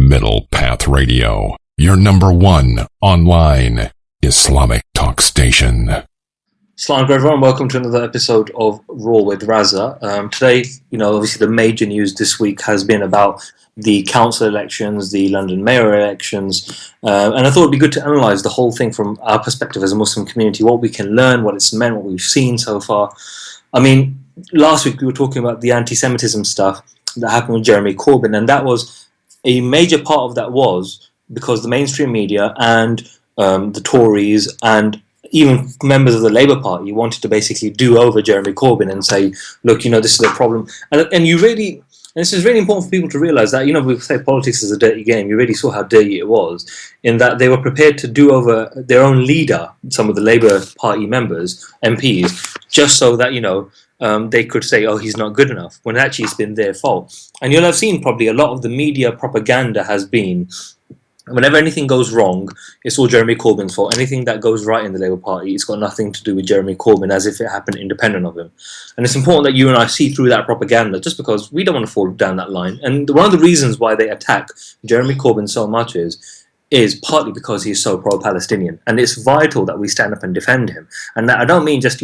Middle Path Radio, your number one online Islamic talk station. Assalamu alaikum everyone, welcome to another episode of Raw with RAZA. Today, obviously the major news this week has been about the council elections, the London mayor elections, and I thought it'd be good to analyse the whole thing from our perspective as a Muslim community, what we can learn, what it's meant, what we've seen so far. I mean, last week we were talking about the anti-Semitism stuff that happened with Jeremy Corbyn, and that was a major part of that was because the mainstream media and the Tories and even members of the Labour Party wanted to basically do over Jeremy Corbyn and say, look, this is a problem. And you really, and this is really important for people to realise that, we say politics is a dirty game. You really saw how dirty it was in that they were prepared to do over their own leader, some of the Labour Party members, MPs, just so that, they could say, oh, he's not good enough, when actually it's been their fault. And you'll have seen probably a lot of the media propaganda has been, whenever anything goes wrong, it's all Jeremy Corbyn's fault. Anything that goes right in the Labour Party, it's got nothing to do with Jeremy Corbyn, as if it happened independent of him. And it's important that you and I see through that propaganda, just because we don't want to fall down that line. And one of the reasons why they attack Jeremy Corbyn so much is partly because he's so pro-Palestinian, and it's vital that we stand up and defend him. And that I don't mean just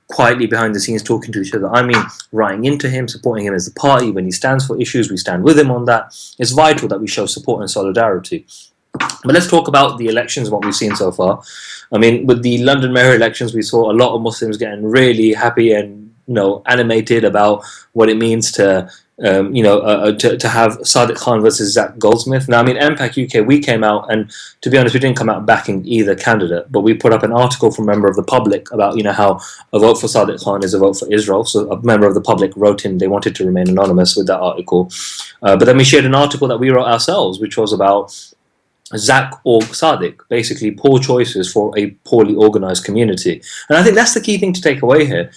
quietly behind the scenes talking to each other. I mean writing into him, supporting him as the party. When he stands for issues, we stand with him on that. It's vital that we show support and solidarity. But let's talk about the elections, what we've seen so far. I mean, with the London mayor elections, we saw a lot of Muslims getting really happy and animated about what it means to to have Sadiq Khan versus Zach Goldsmith. Now, I mean, MPAC UK, we came out, and to be honest, we didn't come out backing either candidate, but we put up an article from a member of the public about, how a vote for Sadiq Khan is a vote for Israel. So a member of the public wrote in, they wanted to remain anonymous with that article. But then we shared an article that we wrote ourselves, which was about Zach or Sadiq, basically poor choices for a poorly organized community. And I think that's the key thing to take away here.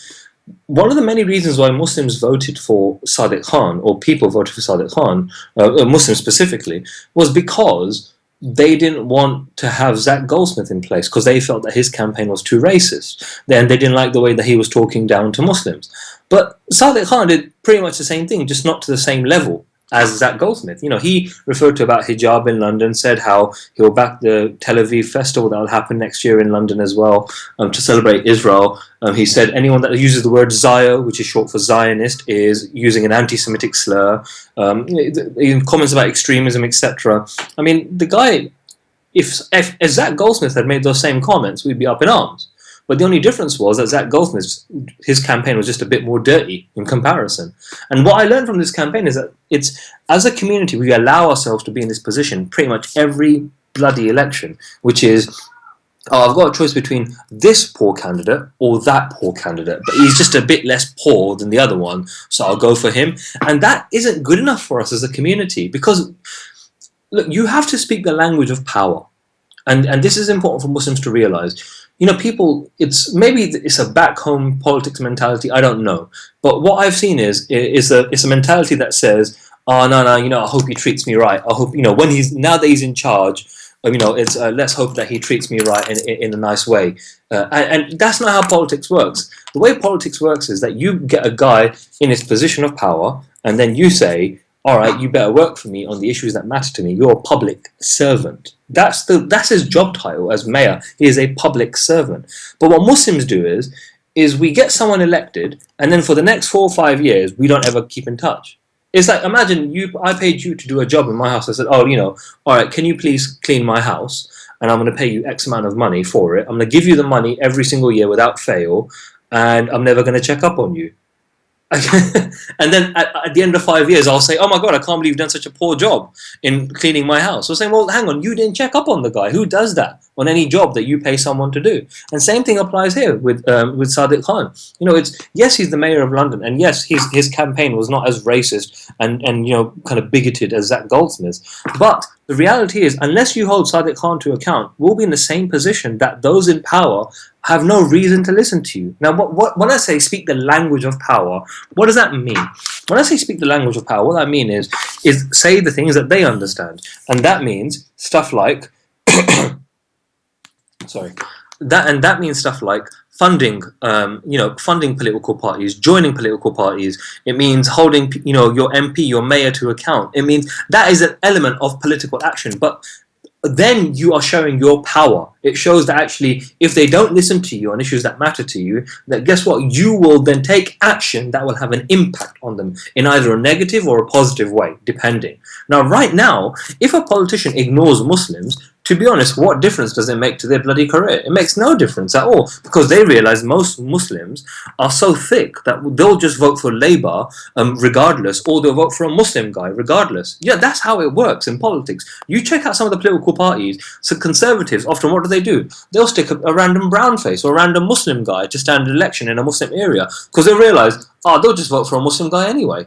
One of the many reasons why Muslims voted for Sadiq Khan, or people voted for Sadiq Khan, Muslims specifically, was because they didn't want to have Zach Goldsmith in place, because they felt that his campaign was too racist. Then they didn't like the way that he was talking down to Muslims. But Sadiq Khan did pretty much the same thing, just not to the same level as Zach Goldsmith. He referred to about hijab in London, said how he'll back the Tel Aviv festival that will happen next year in London as well, to celebrate Israel. He said anyone that uses the word Zio, which is short for Zionist, is using an anti-Semitic slur. Comments about extremism, etc. I mean, the guy, if Zach Goldsmith had made those same comments, we'd be up in arms. But the only difference was that Zach Goldsmith, his campaign was just a bit more dirty in comparison. And what I learned from this campaign is that it's, as a community, we allow ourselves to be in this position pretty much every bloody election, which is, oh, I've got a choice between this poor candidate or that poor candidate, but he's just a bit less poor than the other one, so I'll go for him. And that isn't good enough for us as a community, because, look, you have to speak the language of power. And this is important for Muslims to realize. People, it's a back home politics mentality, I don't know. But what I've seen is a mentality that says, oh, no, I hope he treats me right. I hope, now that he's in charge, it's let's hope that he treats me right in a nice way. And that's not how politics works. The way politics works is that you get a guy in his position of power, and then you say, all right, you better work for me on the issues that matter to me. You're a public servant. That's his job title as mayor. He is a public servant. But what Muslims do is we get someone elected, and then for the next 4 or 5 years, we don't ever keep in touch. It's like, imagine I paid you to do a job in my house. I said, oh, all right, can you please clean my house? And I'm going to pay you X amount of money for it. I'm going to give you the money every single year without fail, and I'm never going to check up on you. And then at the end of 5 years, I'll say, oh my God, I can't believe you've done such a poor job in cleaning my house. So saying, well, hang on, you didn't check up on the guy. Who does that on any job that you pay someone to do? And same thing applies here with Sadiq Khan. Yes, he's the mayor of London, and yes, his campaign was not as racist and kind of bigoted as Zach Goldsmith. But the reality is, unless you hold Sadiq Khan to account, we'll be in the same position that those in power have no reason to listen to you. Now, when I say speak the language of power, what does that mean? When I say speak the language of power, what I mean is say the things that they understand. And that means stuff like, that means stuff like funding, funding political parties, joining political parties. It means holding, your MP, your mayor to account. It means that is an element of political action. But then you are showing your power. It shows that actually, if they don't listen to you on issues that matter to you, that guess what? You will then take action that will have an impact on them in either a negative or a positive way, depending. Now, right now, if a politician ignores Muslims, to be honest, what difference does it make to their bloody career? It makes no difference at all, because they realize most Muslims are so thick that they'll just vote for Labour regardless, or they'll vote for a Muslim guy regardless. Yeah, that's how it works in politics. You check out some of the political parties. So conservatives, often what do? They'll stick a random brown face or a random Muslim guy to stand an election in a Muslim area, because they realize, they'll just vote for a Muslim guy anyway.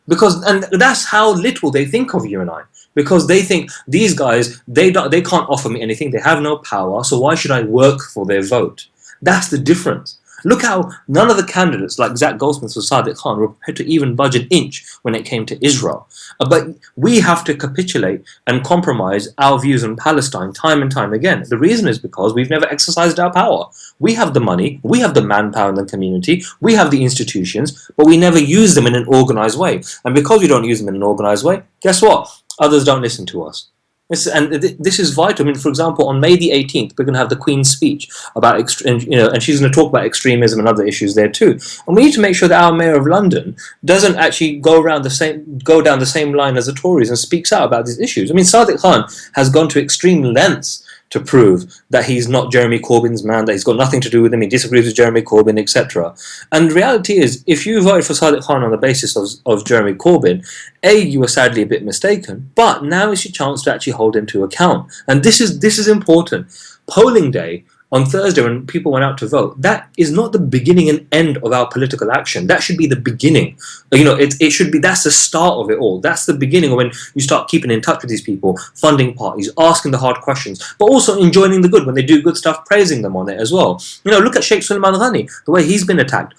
And that's how little they think of you and I, because they think these guys, they can't offer me anything, they have no power, so why should I work for their vote? That's the difference. Look how none of the candidates, like Zach Goldsmith or Sadiq Khan, were prepared to even budge an inch when it came to Israel. But we have to capitulate and compromise our views on Palestine time and time again. The reason is because we've never exercised our power. We have the money, we have the manpower in the community, we have the institutions, but we never use them in an organized way. And because we don't use them in an organized way, guess what? Others don't listen to us. This is vital. I mean, for example, on May the 18th, we're going to have the Queen's speech about, and she's going to talk about extremism and other issues there too. And we need to make sure that our Mayor of London doesn't actually go down the same line as the Tories and speaks out about these issues. I mean, Sadiq Khan has gone to extreme lengths to prove that he's not Jeremy Corbyn's man, that he's got nothing to do with him, he disagrees with Jeremy Corbyn, etc. And the reality is, if you voted for Sadiq Khan on the basis of Jeremy Corbyn, you were sadly a bit mistaken, but now is your chance to actually hold him to account. And this is important. Polling day on Thursday, when people went out to vote, that is not the beginning and end of our political action. That should be the beginning. It should be, that's the start of it all. That's the beginning of when you start keeping in touch with these people, funding parties, asking the hard questions, but also enjoying the good when they do good stuff, praising them on it as well. Look at Sheikh Sulaiman Ghani, the way he's been attacked.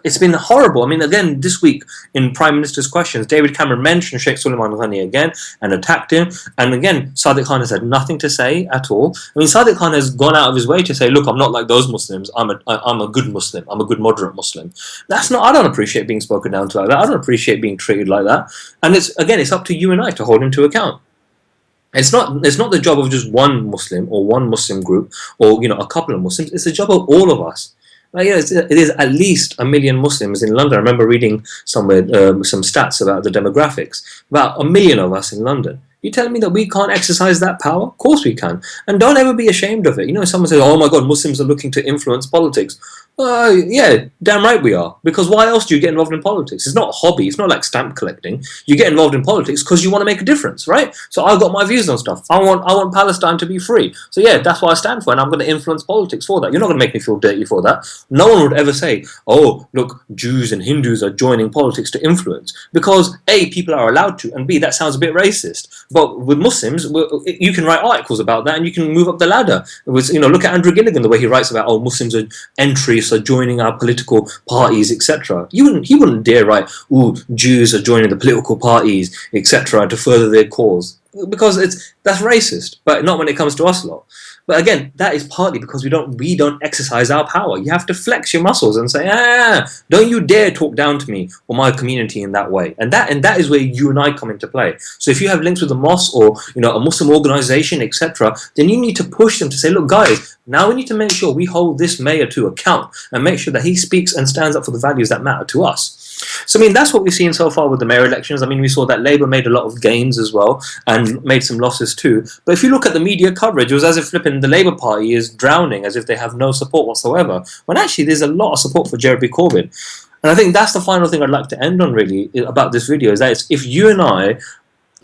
It's been horrible. I mean, again, this week in Prime Minister's Questions, David Cameron mentioned Sheikh Sulaiman Ghani again and attacked him. And again, Sadiq Khan has had nothing to say at all. I mean, Sadiq Khan has gone out of his way to say, look, I'm not like those Muslims. I'm a good Muslim. I'm a good moderate Muslim. I don't appreciate being spoken down to like that. I don't appreciate being treated like that. And it's up to you and I to hold him to account. It's not the job of just one Muslim or one Muslim group or, a couple of Muslims. It's the job of all of us. It is at least 1 million Muslims in London. I remember reading somewhere some stats about the demographics. About 1 million of us in London. You telling me that we can't exercise that power? Of course we can. And don't ever be ashamed of it. Someone says, oh my God, Muslims are looking to influence politics. Yeah, damn right we are. Because why else do you get involved in politics? It's not a hobby. It's not like stamp collecting. You get involved in politics because you want to make a difference, right? So I've got my views on stuff. I want Palestine to be free. So yeah, that's what I stand for, and I'm going to influence politics for that. You're not going to make me feel dirty for that. No one would ever say, oh, look, Jews and Hindus are joining politics to influence. Because A, people are allowed to, and B, that sounds a bit racist. But with Muslims, you can write articles about that, and you can move up the ladder. Look at Andrew Gilligan, the way he writes about, oh, Muslims are entries are joining our political parties, etc. He wouldn't dare write, "Ooh, Jews are joining the political parties, etc." to further their cause, because that's racist. But not when it comes to us lot. But again, that is partly because we don't exercise our power. You have to flex your muscles and say, don't you dare talk down to me or my community in that way. And that is where you and I come into play. So if you have links with a mosque or a Muslim organization, etc., then you need to push them to say, look, guys, now we need to make sure we hold this mayor to account and make sure that he speaks and stands up for the values that matter to us. So, that's what we've seen so far with the mayor elections. We saw that Labour made a lot of gains as well and made some losses too. But if you look at the media coverage, it was as if the Labour Party is drowning, as if they have no support whatsoever, when actually there's a lot of support for Jeremy Corbyn. And I think that's the final thing I'd like to end on really about this video, is that if you and I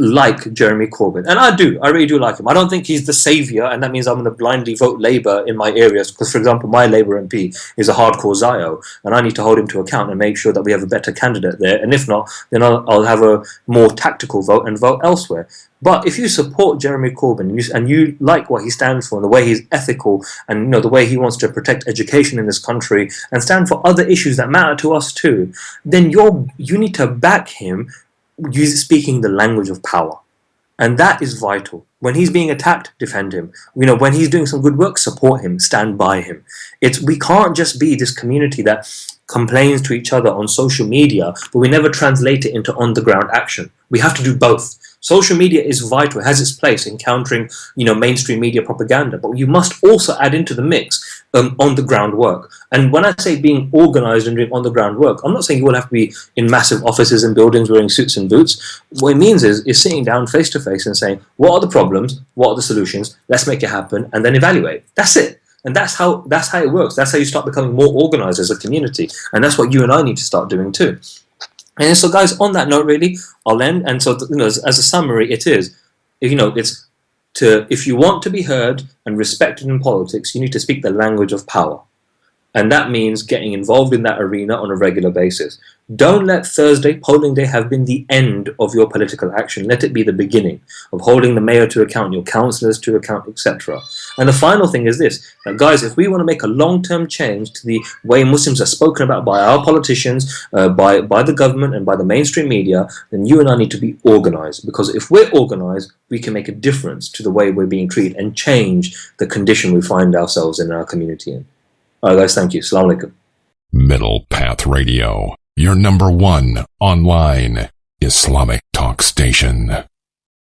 like Jeremy Corbyn, and I really do like him. I don't think he's the saviour, and that means I'm going to blindly vote Labour in my areas, because, for example, my Labour MP is a hardcore Zio, and I need to hold him to account and make sure that we have a better candidate there, and if not, then I'll have a more tactical vote and vote elsewhere. But if you support Jeremy Corbyn and you like what he stands for and the way he's ethical and the way he wants to protect education in this country and stand for other issues that matter to us too, then you need to back him speaking the language of power. And that is vital. When he's being attacked, defend him. When he's doing some good work, support him, stand by him. We can't just be this community that complains to each other on social media, but we never translate it into on-the-ground action. We have to do both. Social media is vital, it has its place in countering, mainstream media propaganda, but you must also add into the mix on-the-ground work. And when I say being organized and doing on-the-ground work, I'm not saying you all have to be in massive offices and buildings wearing suits and boots. What it means is sitting down face-to-face and saying, what are the problems, what are the solutions, let's make it happen, and then evaluate. That's it. And that's how it works. That's how you start becoming more organized as a community. And that's what you and I need to start doing too. And so, guys, on that note, really, I'll end. And so, as a summary, it's if you want to be heard and respected in politics, you need to speak the language of power. And that means getting involved in that arena on a regular basis. Don't let Thursday, polling day, have been the end of your political action. Let it be the beginning of holding the mayor to account, your councillors to account, etc. And the final thing is this, that guys, if we want to make a long-term change to the way Muslims are spoken about by our politicians, by the government and by the mainstream media, then you and I need to be organized. Because if we're organized, we can make a difference to the way we're being treated and change the condition we find ourselves in our community in. All right, guys, thank you. Assalamu alaikum. Middle Path Radio, your number one online Islamic talk station.